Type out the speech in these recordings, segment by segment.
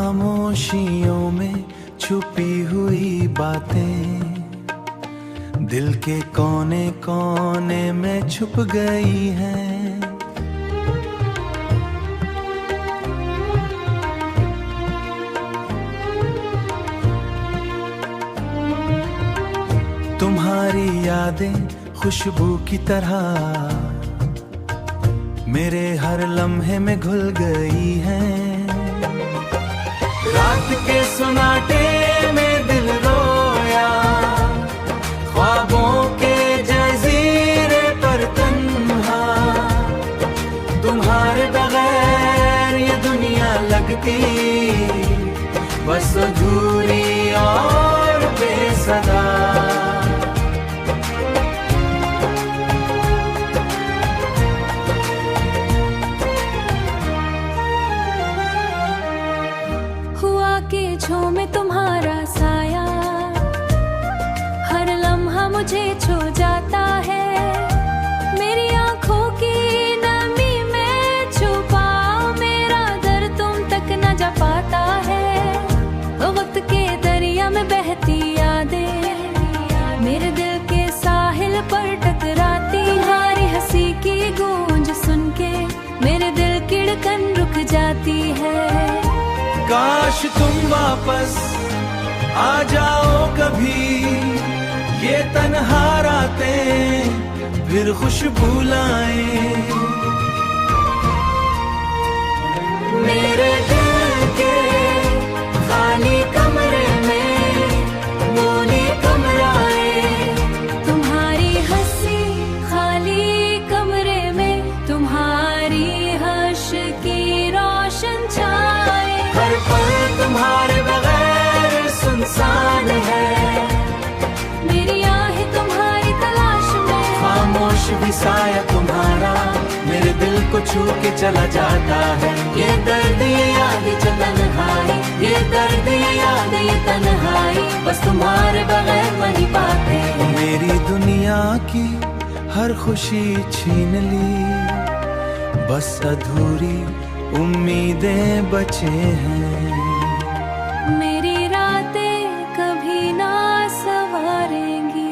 खामोशियों में छुपी हुई बातें दिल के कोने कोने में छुप गई हैं। तुम्हारी यादें खुशबू की तरह मेरे हर लम्हे में घुल गई हैं। रात के सुनाटे में दिल रोया, ख्वाबों के जजीरे पर तन्हा, तुम्हारे बगैर ये दुनिया लगती बस अधूरी और बेसदा। में तुम्हारा साया हर लम्हा मुझे छू जाता है। मेरी आंखों की नमी में छुपा मेरा दर्द तुम तक न जा पाता है। वक्त के दरिया में बहती यादें मेरे दिल के साहिल पर टकराती। तुम्हारी हंसी की गूंज सुन के मेरे दिल की धड़कन रुक जाती है। काश तुम वापस आ जाओ कभी, ये तन्हा रातें फिर खुशबू लाएं। मेरे दिल के खाली कमरे में मौनी कमराएं। तुम्हारी हंसी खाली कमरे में तुम्हारी हंस की रोशन छाए। हर पल तुम्हारे बगैर सुनसान है, मेरी आहें तुम्हारी तलाश में। खामोश भी साया तुम्हारा मेरे दिल को छू के चला जाता है। ये दर्द ये याद ये तन्हाई, ये दर्द ये याद ये तन्हाई बस तुम्हारे बगैर नहीं पाते। मेरी दुनिया की हर खुशी छीन ली, बस अधूरी उम्मीदें बचे हैं। मेरी रातें कभी ना सवारेंगी।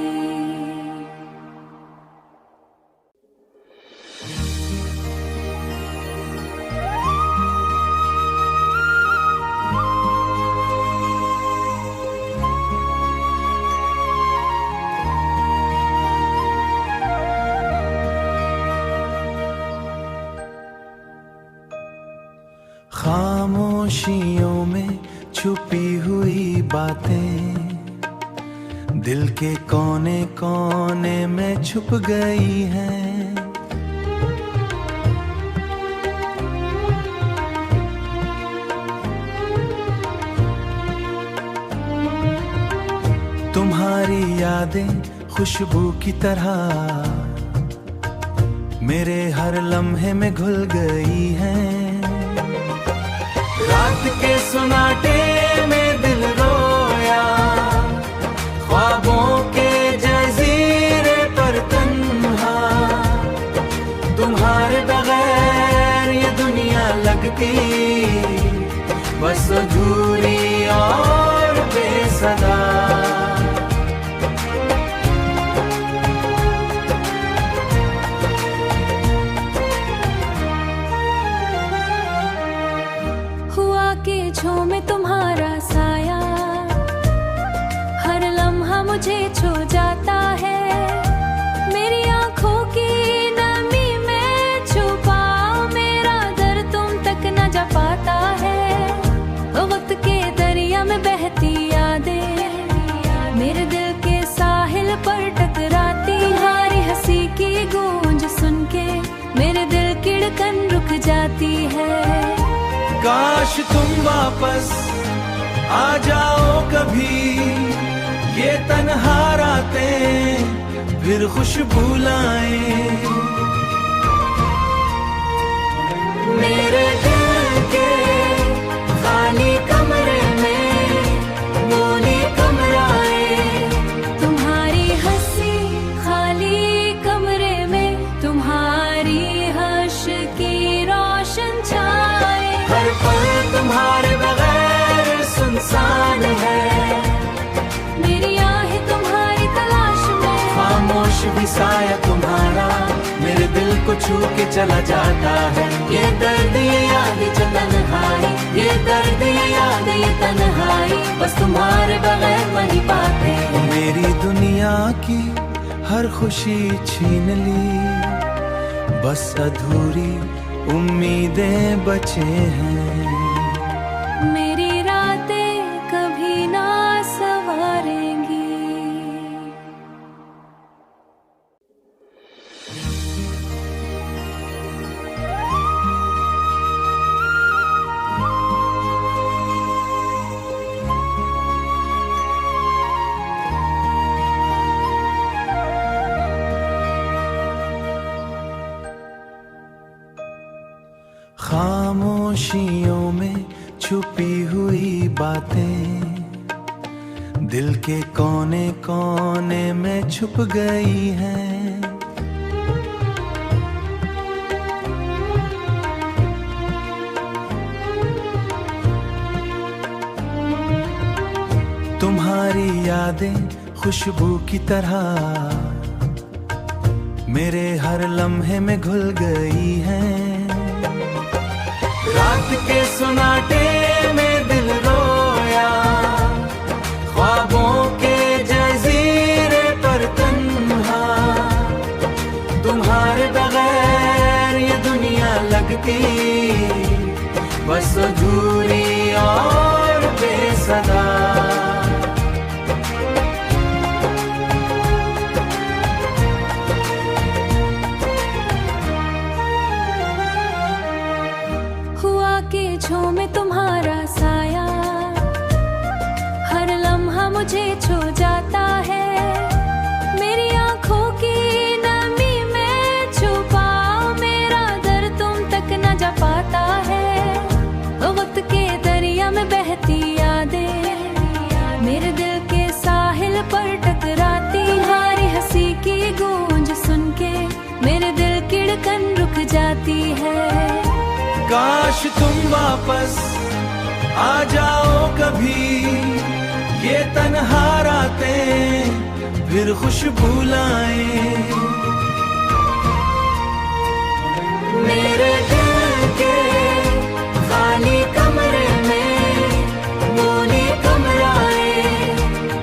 खामोशियों में छुपी हुई बातें दिल के कोने कोने में छुप गई हैं। तुम्हारी यादें खुशबू की तरह मेरे हर लम्हे में घुल गई हैं। रात के सुनाटे में दिल रोया, ख्वाबों के जजीरे पर तन्हा, तुम्हारे बगैर ये दुनिया लगती बस अधूरी और बेसदा। में तुम्हारा साया हर लम्हा मुझे छू जाता है। मेरी आंखों की नमी में छुपा मेरा दर्द तुम तक न जा पाता है। वक्त के दरिया में बहती यादें मेरे दिल के साहिल पर टकराती। तुम्हारी हंसी की गूंज सुन के मेरे दिल की धड़कन रुक जाती है। काश तुम वापस आ जाओ कभी, ये तन्हा रातें फिर खुशबू लाएं। मेरे दिल के खाली कमरे में मौनी कमराएं। तुम्हारी हंसी खाली कमरे में तुम्हारी हंस की रोशन छाए। हर पल तुम्हारे बगैर छू के चला जाता है। ये दर्द ये याद जो तन्हाई, ये दर्द ये याद ये तन्हाई, बस तुम्हारे बगैर नहीं पाते। मेरी दुनिया की हर खुशी छीन ली, बस अधूरी उम्मीदें बचे हैं। मेरी रातें कभी ना सवारेंगी। खामोशियों में छुपी हुई बातें दिल के कोने कोने में छुप गई हैं। तुम्हारी यादें खुशबू की तरह मेरे हर लम्हे में घुल गई हैं। रात के सुनाटे में दिल रोया, ख्वाबों के जजीरे पर तन्हा, तुम्हारे बगैर ये दुनिया लगती बस अधूरी और बेसदा। झोंमे तुम्हारा साया, हर लम्हा मुझे छू जाता है। मेरी आंखों की नमी में छुपाओ मेरा दर्द तुम तक न जा पाता है। वक्त के दरिया में बहती यादें मेरे दिल के साहिल पर टकराती। तुम्हारी हंसी की गूंज सुन के मेरे दिल की धड़कन रुक जाती है। काश तुम वापस आ जाओ कभी, ये तन्हा रातें फिर खुशबू लाएं। मेरे दिल के खाली कमरे में मोनी कमराए,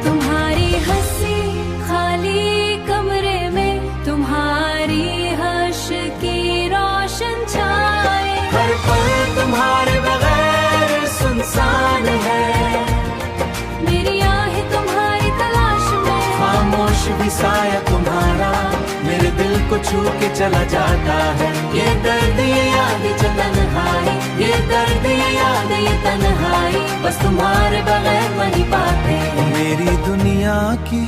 तुम्हारी हंसी खाली कमरे में तुम्हारी हंस की रोशन छाए। हर पल तुम्हारे बगैर सुनसान है, मेरी आहें तुम्हारी तलाश में। खामोश भी साया तुम्हारा मेरे दिल को छू के चला जाता है। ये दर्द ये याद जो तन्हाई, ये दर्द ये याद ये तन्हाई, बस तुम्हारे बगैर नहीं पाते। मेरी दुनिया की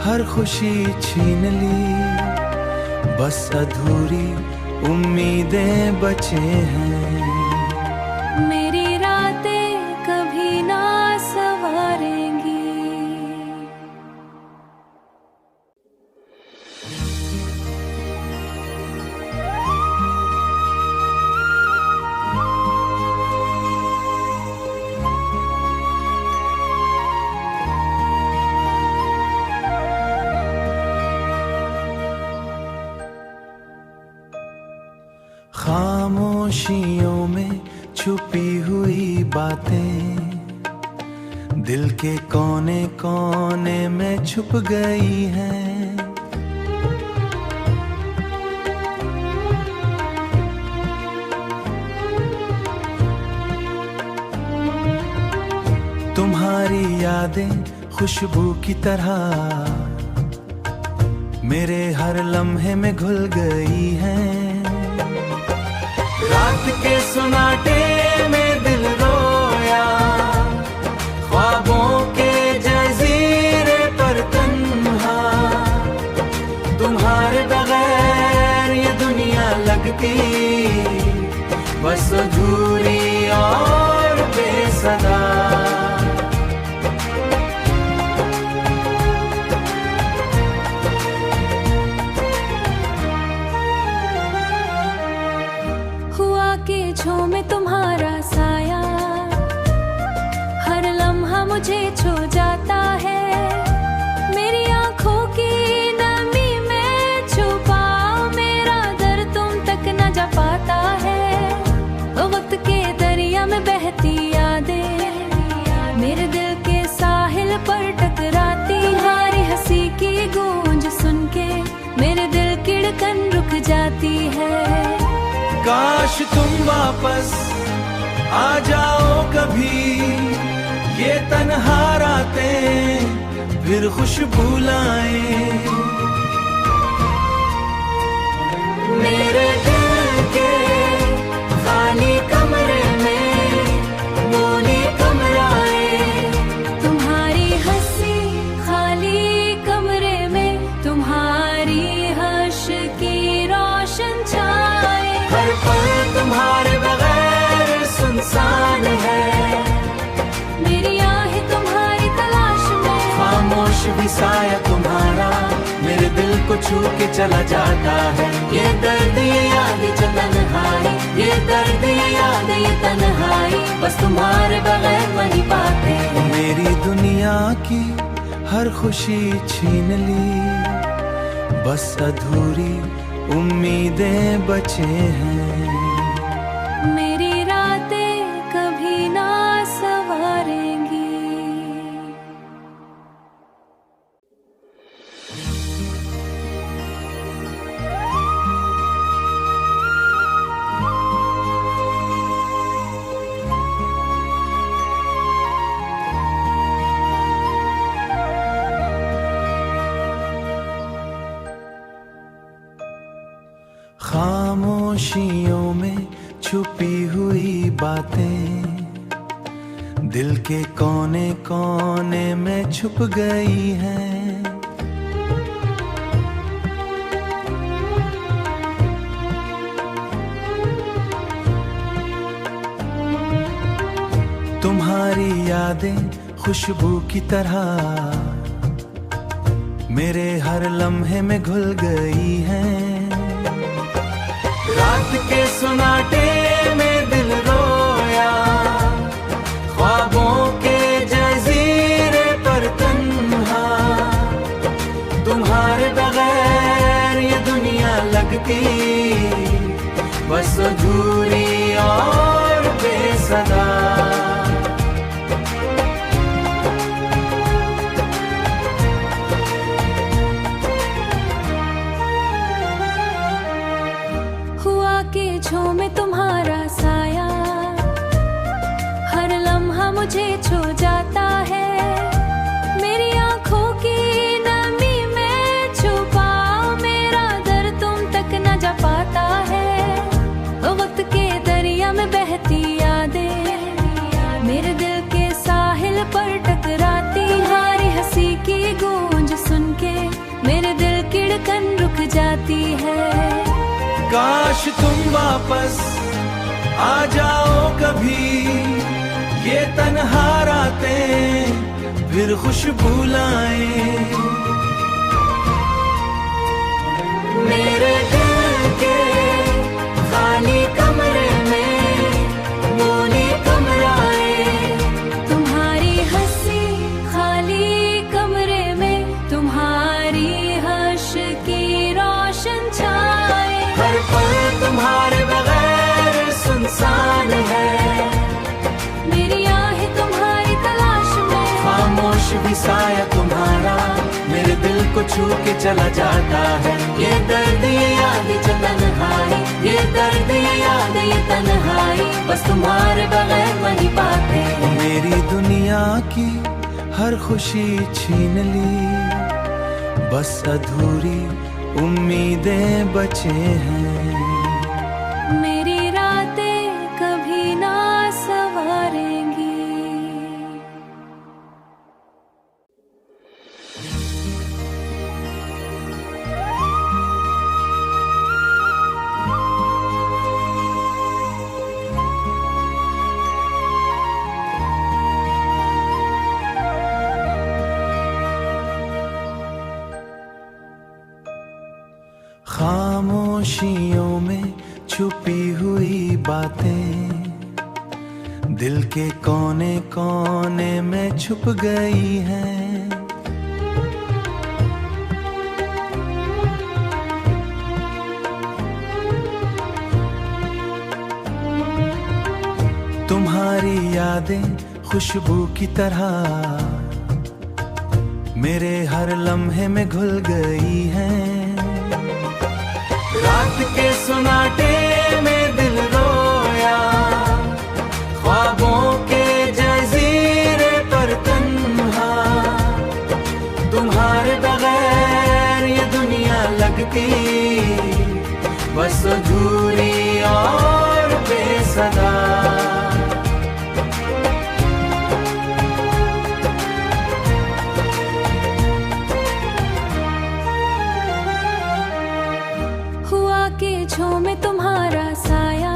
हर खुशी छीन ली, बस अधूरी उम्मीदें बचे हैं। मेरी रातें कभी ना सवारेंगी। खामोशियों में छुपी हुई बातें दिल के कोने कोने में छुप गई हैं। तुम्हारी यादें खुशबू की तरह मेरे हर लम्हे में घुल गई हैं। रात के सुनाटे में दिल रोया, ख्वाबों के जजीरे पर तन्हा, तुम्हारे बगैर ये दुनिया लगती बस अधूरी और बेसदा। झोंमे तुम्हारा साया, हर लम्हा मुझे छू जाता है। मेरी आंखों की नमी में छुपाओ मेरा दर्द तुम काश तुम वापस आ जाओ कभी, ये तन्हा रातें फिर खुशबू लाएं। मेरे दिल के खाली कमरे में मौनी कमराएं। तुम्हारी हंसी खाली कमरे में, तुम्हारी हर्ष की रोशन छाए। हर पल तुम्हारे बगैर सुनसान है, मेरी आहें तुम्हारी तलाश में। खामोश भी साया तुम्हारा मेरे दिल को छू के चला जाता है। ये दर्द ये याद जो तन्हाई, ये दर्द ये याद ये तन्हाई, बस तुम्हारे बगैर नहीं पाते। मेरी दुनिया की हर खुशी छीन ली, बस अधूरी उम्मीदें बचे हैं। मेरी रातें कभी ना सवारेंगी। खामोशियों में छुपी हुई बातें दिल के कोने कोने में छुप गई हैं। तुम्हारी यादें खुशबू की तरह मेरे हर लम्हे में घुल गई हैं। रात के सुनाटे में दिल रोया, ख्वाबों के जजीरे पर तन्हा, तुम्हारे बगैर ये दुनिया लगती बस अधूरी और बेसदा। झूमे तुम्हारा साया, हर लम्हा मुझे छू जाता है। मेरी आंखों की नमी में छुपा मेरा दर्द तुम तक न जा पाता है। वक्त के दरिया में बहती यादें मेरे दिल के साहिल पर टकराती। तुम्हारी हंसी की गूंज सुन के मेरे दिल की धड़कन रुक जाती है। काश तुम वापस आ जाओ कभी, ये तन्हा रातें फिर खुशबू लाएं। मेरे दिल के खाली कमरे में मौनी कमराएं। तुम्हारी हंसी खाली कमरे में, तुम्हारी हर्ष की रोशन छाए। हर पल तुम्हारे बगैर सुनसान है, मेरी आहें तुम्हारी तलाश में। खामोश भी साया तुम्हारा मेरे दिल को छू के चला जाता है। ये दर्द ये याद जो तन्हाई, ये दर्द ये याद ये तन्हाई, बस तुम्हारे बगैर नहीं पाते। मेरी दुनिया की हर खुशी छीन ली, बस अधूरी उम्मीदें बचे हैं। मेरी रातें कभी ना सवारेंगी। खामोशियों में छुपी हुई बातें दिल के कोने कोने में छुप गई हैं। तुम्हारी यादें खुशबू की तरह मेरे हर लम्हे में घुल गई हैं। रात के सुनाटे में लगती, बस अधूरी और बेसदा। हुआ के झूमे तुम्हारा साया,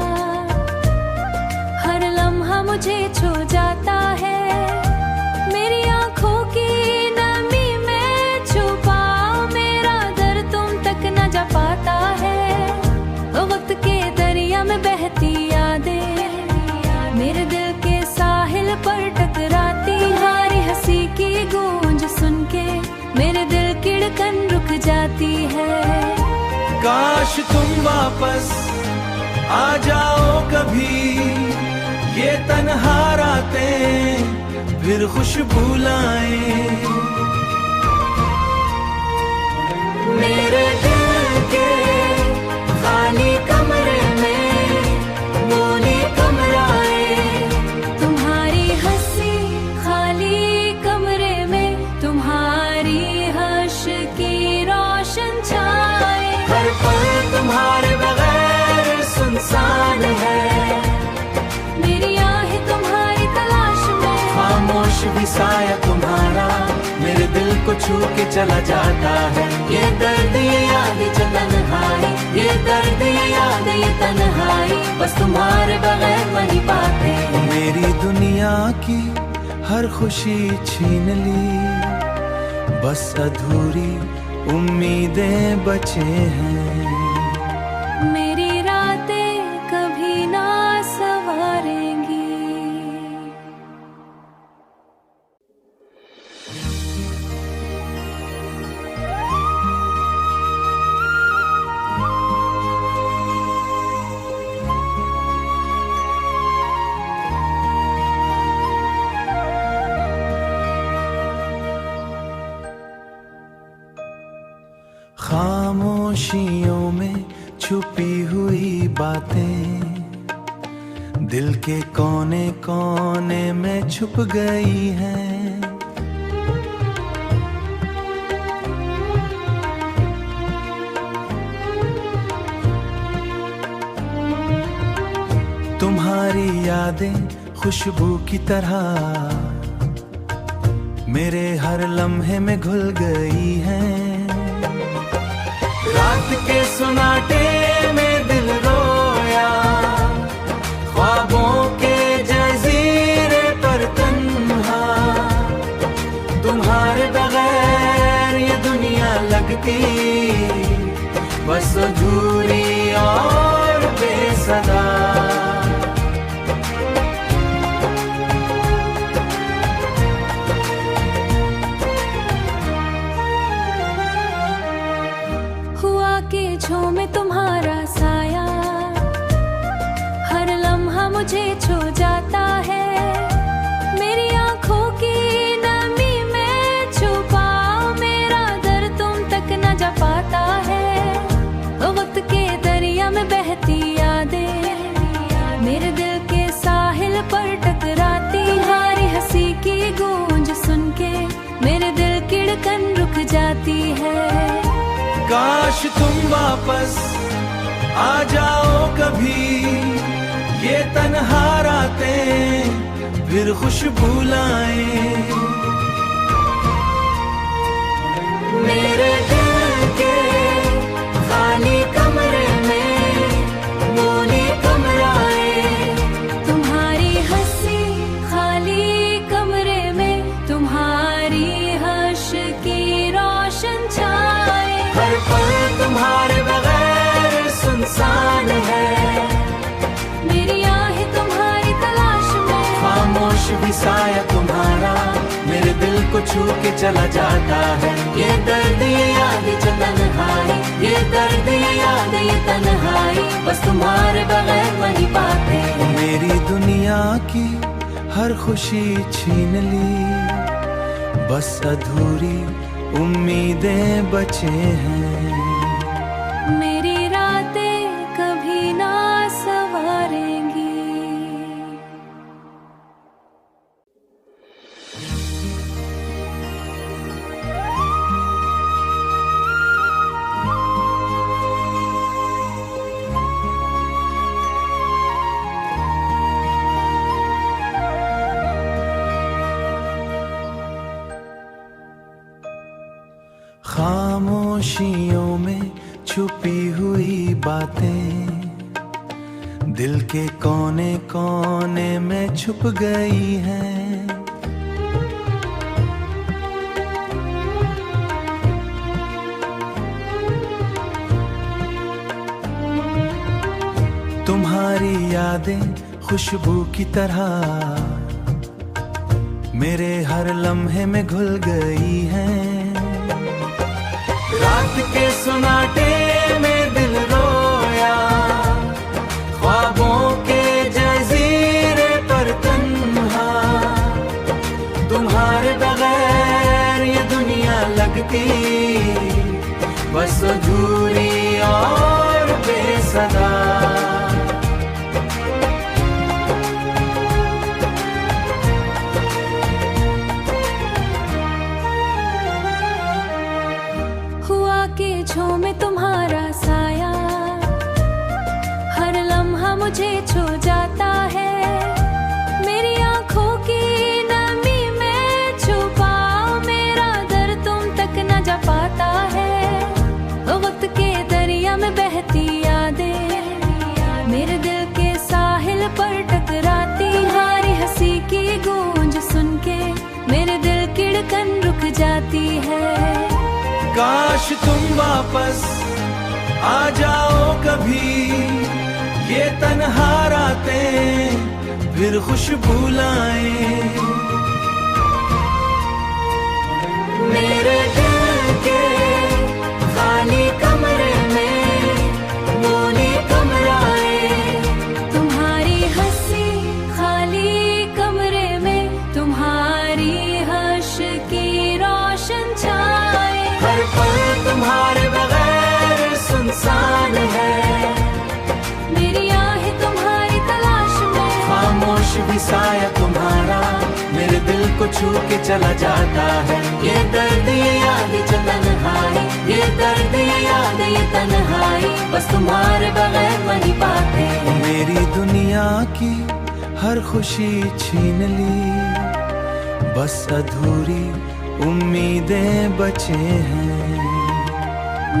हर लम्हा मुझे छू जाता है। मेरी आंखों की नमी में छुपा मेरा दर्द तुम तक न जा पाता है। वक्त के दरिया में बहती यादें मेरे दिल के साहिल पर टकराती। तुम्हारी हंसी की गूंज सुन के मेरे दिल की धड़कन रुक जाती है। काश तुम वापस आ जाओ कभी, ये तन्हा रातें फिर खुशबू लाएं। मेरे दिल के खाली कमरे में मौनी कमराएं। तुम्हारी हंसी खाली कमरे में तुम्हारी हंस की रोशन छाए। हर पल तुम्हारे बगैर सुनसान है। मेरी आहें तुम्हारी तलाश में। खामोश भी साया तुम्हारा मेरे दिल को छू के चला जाता है। ये दर्द ये याद ये तन्हाई, ये दर्द ये याद ये तन्हाई, बस तुम्हारे बगैर नहीं पाते। मेरी दुनिया की हर खुशी छीन ली, बस अधूरी उम्मीदें बचे हैं। मेरी रातें कभी ना सवारेंगी। खामोशियों में छुपी हुई बातें दिल के कोने कोने में छुप गई हैं। तुम्हारी यादें खुशबू की तरह मेरे हर लम्हे में घुल गई हैं। रात के सुनाटे में दिल रोया, ख्वाबों के जजीरे पर तन्हा। तुम्हारे बगैर ये दुनिया लगती, बस अधूरी और बेसदा। के झूमे तुम्हारा साया, हर लम्हा मुझे छू जाता है। मेरी आंखों की नमी में छुपा मेरा दर्द तुम तक न जा पाता है। वक्त के दरिया में बहती यादें मेरे दिल के साहिल पर टकराती। तुम्हारी हंसी की गूंज सुन के मेरे दिल की धड़कन रुक जाती है। काश तुम वापस आ जाओ कभी, ये तन्हा रातें फिर खुशबू लाएं। मेरे दिल के खाली कमरे में मौनी कमराएं। तुम्हारी हंसी खाली कमरे में तुम्हारी हंस की रोशन छाए। हर पल तुम्हारे बगैर सुनसान है। मेरी आहें तुम्हारी तलाश में। खामोश भी साया तुम्हारा मेरे दिल को छू के चला जाता है। ये दर्द ये याद ये तन्हाई, ये दर्द ये याद ये तन्हाई, बस तुम्हारे बगैर नहीं पाते। मेरी दुनिया की हर खुशी छीन ली, बस अधूरी उम्मीदें बचे हैं। मेरी रातें कभी ना सवारेंगी। खामोशियों में छुपी हुई बातें दिल के कोने कोने में छुप गई हैं। तुम्हारी यादें खुशबू की तरह मेरे हर लम्हे में घुल गई हैं। रात के सुनाटे में दिल रोया, ख्वाबों के जजीरे पर तन्हा, तुम्हारे बगैर ये दुनिया लगती बस अधूरी और बेसदा। में तुम्हारा साया हर लम्हा मुझे छू जाता है। मेरी आंखों की नमी में छुपाओ मेरा दर्द तुम तक न जा पाता है। वक्त के दरिया में बहती यादें मेरे दिल के साहिल पर टकराती। तुम्हारी हंसी की गूंज सुन के मेरे दिल की धड़कन रुक जाती है। काश तुम वापस आ जाओ कभी, ये तन्हा रातें फिर खुशबू लाएं। मेरे दिल के खाली कमरे में मोनी कमराएं, तुम्हारी हंसी खाली कमरे में तुम्हारी हंस की रोशन छाए। हर पल तुम्हारे बगैर सुनसान है, मेरी आहें तुम्हारी तलाश में। खामोश भी साया तुम्हारा मेरे दिल को छू के चला जाता है। ये दर्द ये याद ये तन्हाई, ये दर्द ये याद ये तन्हाई, बस तुम्हारे बगैर वही बातें। मेरी दुनिया की हर खुशी छीन ली, बस अधूरी उम्मीदें बचे हैं।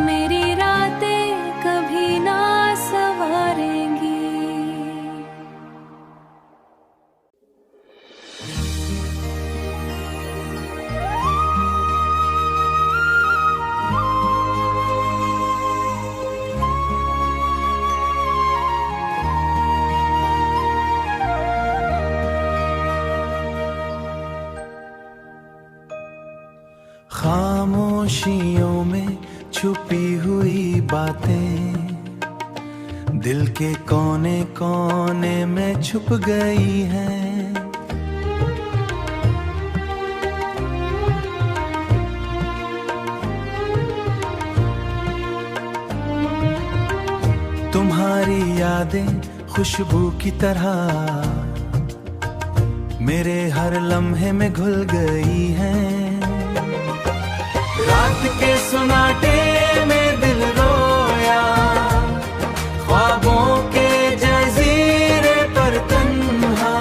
मेरी रातें कभी ना सवारेंगी। खामोशियों में छुपी हुई बातें दिल के कोने कोने में छुप गई हैं। तुम्हारी यादें खुशबू की तरह मेरे हर लम्हे में घुल गई हैं। रात के सुनाटे में दिल रोया, ख्वाबों के जजीरे पर तन्हा,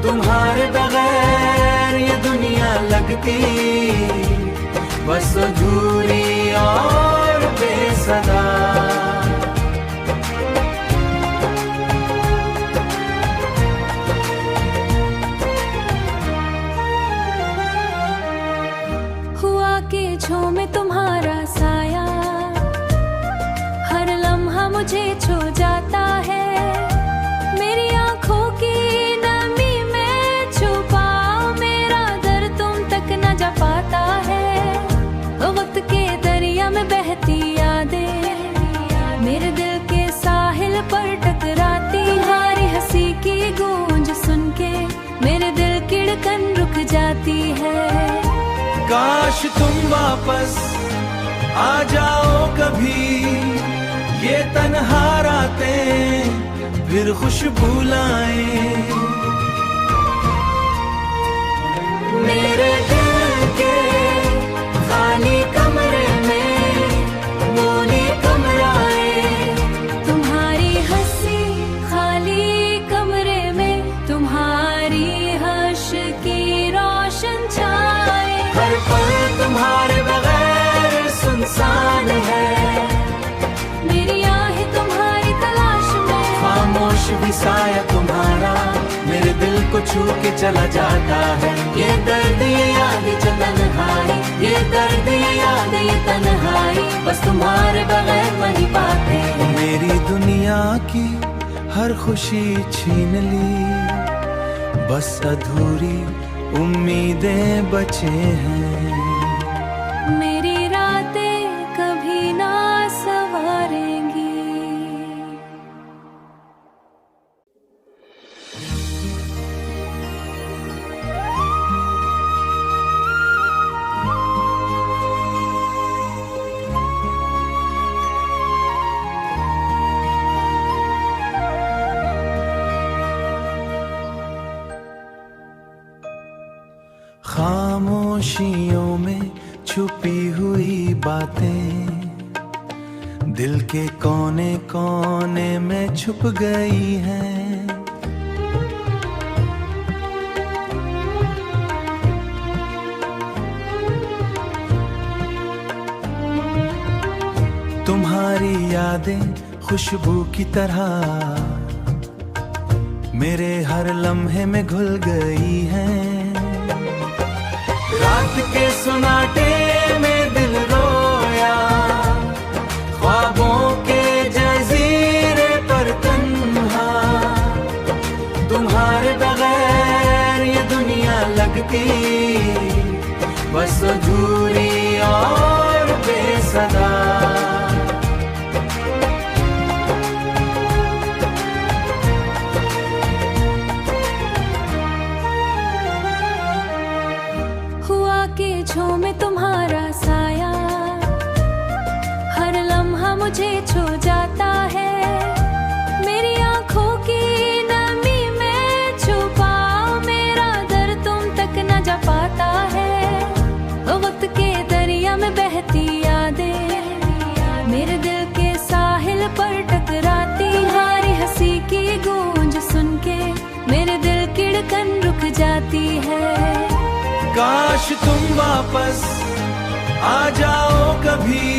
तुम्हारे बगैर ये दुनिया लगती बस अधूरी और बेसदा। में तुम्हारा साया हर लम्हा मुझे छू जाता है। मेरी आंखों की नमी में छुपाओ मेरा दर्द तुम तक न जा पाता है। वक्त के दरिया में बहती यादें मेरे दिल के साहिल पर टकराती। तुम्हारी हंसी की गूंज सुन के मेरे दिल की धड़कन रुक जाती है। काश तुम वापस आ जाओ कभी, ये तन्हा रातें फिर खुशबू लाएं। मेरे दिल के खाली कमरे में मोनी कमराएं, तुम्हारी हंसी खाली कमरे में तुम्हारी हंस की रोशन छाए। हर पल तुम्हारे बगैर को छू के चला जाता है। ये दर्द ये याद जो तन्हाई, ये दर्द ये याद ये तन्हाई, बस तुम्हारे बगैर नहीं पाते। मेरी दुनिया की हर खुशी छीन ली, बस अधूरी उम्मीदें बचे हैं। मेरी रातें कभी ना सवारेंगी। खामोशियों में छुपी हुई बातें दिल के कोने कोने में छुप गई हैं। तुम्हारी यादें खुशबू की तरह मेरे हर लम्हे में घुल गई हैं। रात के सुनाटे में दिल रोया, ख्वाबों के जजीरे पर तन्हा, तुम्हारे बगैर ये दुनिया लगती बस अधूरी और बेसदा। झूमे तुम्हारा साया, हर लम्हा मुझे छू जाता है। मेरी आंखों की नमी में छुपा मेरा दर्द तुम तक न जा पाता है। वक्त के दरिया में बहती यादें मेरे दिल के साहिल पर टकराती। तुम्हारी हंसी की गूंज सुन के मेरे दिल की धड़कन रुक जाती है। काश तुम वापस आ जाओ कभी,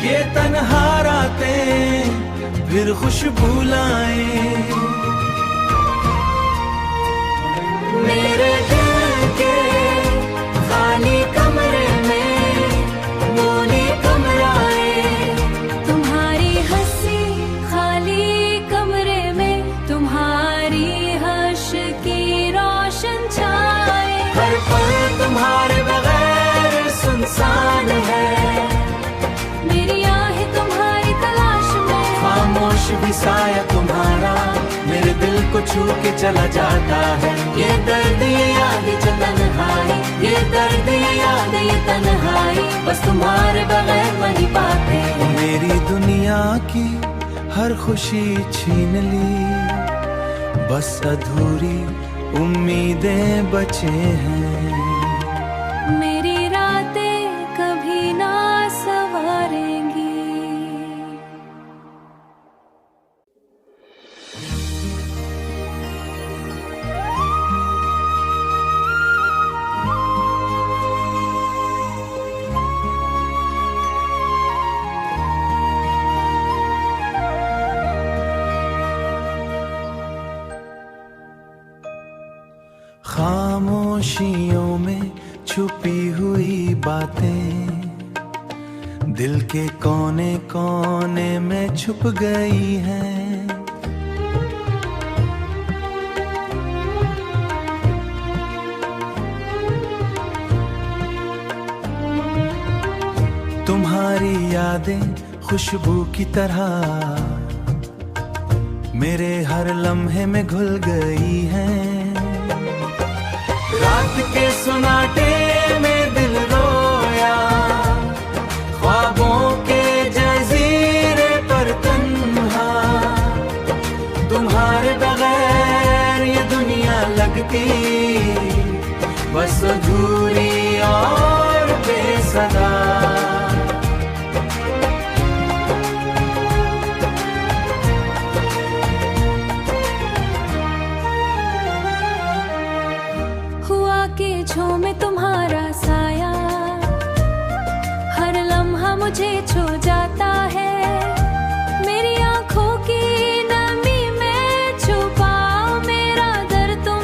ये तन्हा रातें फिर खुशबू लाएं। मेरे दिल के खाली कमरे में मोनी कमराए, तुम्हारी हंसी खाली कमरे में तुम्हारी हंस की रोशन छाए। हर पल तुम्हारे बगैर सुनसान है, मेरी आहें तुम्हारी तलाश में। खामोश भी साया तुम्हारा मेरे दिल को छू के चला जाता है। ये दर्द ये याद जो तन्हाई, ये दर्द ये याद ये तन्हाई, बस तुम्हारे बगैर नहीं पाते। मेरी दुनिया की हर खुशी छीन ली, बस अधूरी उम्मीदें बचे हैं। मेरी रातें कभी ना सवारेंगी। खामोशियों में छुपी हुई बातें दिल के कोने कोने में छुप गई हैं। तुम्हारी यादें खुशबू की तरह मेरे हर लम्हे में घुल गई हैं। रात के सुनाटे में दिल रोया, ख्वाबों के जजीरे पर तन्हा, तुम्हारे बगैर ये दुनिया लगती बस अधूरी और बेसदा। झूमे तुम्हारा साया, हर लम्हा मुझे छू जाता है। मेरी आंखों की नमी में छुपा मेरा दर्द तुम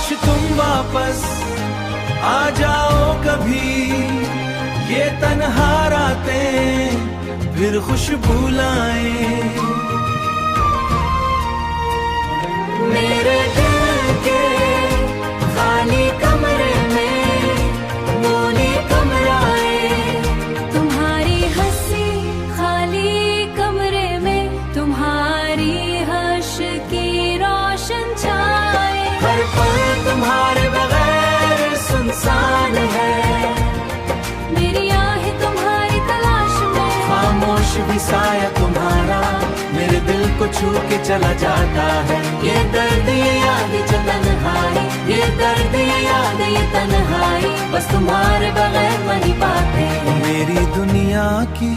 काश तुम वापस आ जाओ कभी, ये तन्हा रातें फिर खुशबू लाएं। मेरे दिल के खाली कमरे में बोली कमराएं, तुम्हारी हंसी खाली कमरे में, तुम्हारी हंस की रोशन छाए। हर पल तुम्हारे बगैर सुनसान है, मेरी आहें तुम्हारी तलाश में। खामोश भी साया तुम्हारा मेरे दिल को छू के चला जाता है। ये दर्द ये याद ये तन्हाई, ये दर्द ये याद ये तन्हाई, बस तुम्हारे बगैर नहीं पाते। मेरी दुनिया की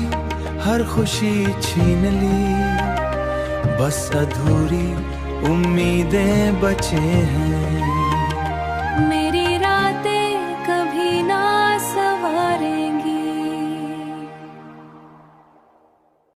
हर खुशी छीन ली, बस अधूरी उम्मीदें बचे हैं।